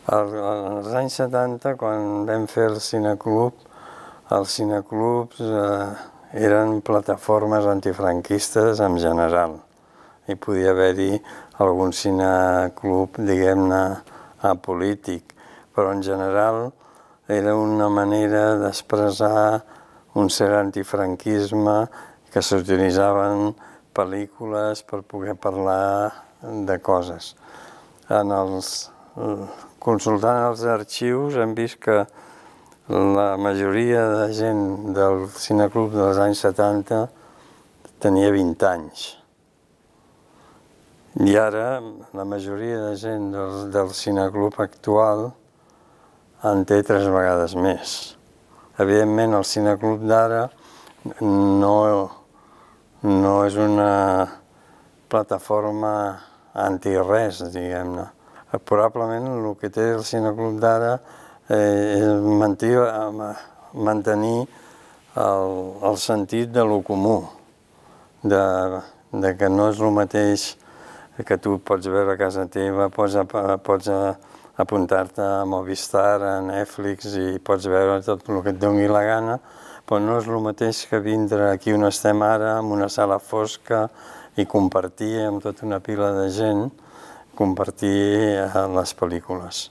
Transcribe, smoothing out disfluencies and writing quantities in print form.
Als anys 70, quan vam fer el cineclub, els cineclubs eren plataformes antifranquistes en general. Hi podia haver-hi algun cineclub, diguem-ne, apolític, però en general era una manera d'expressar un cert antifranquisme, que s'utilitzaven pel·lícules per poder parlar de coses. Consultant els arxius hem vist que la majoria de gent del cineclub dels anys 70 tenia 20 anys. I ara la majoria de gent del cineclub actual en té 3 vegades més. Evidentment, el cineclub d'ara no és una plataforma anti-res, diguem-ne. Probablement el que té el cineclub d'ara és mantenir el sentit de lo comú, de que no és el mateix que tu pots veure a casa teva, pots apuntar-te a Movistar, a Netflix i pots veure tot el que et doni la gana, però no és el mateix que vindre aquí on estem ara, en una sala fosca, i compartir amb tota una pila de gent, compartir les pel·lícules.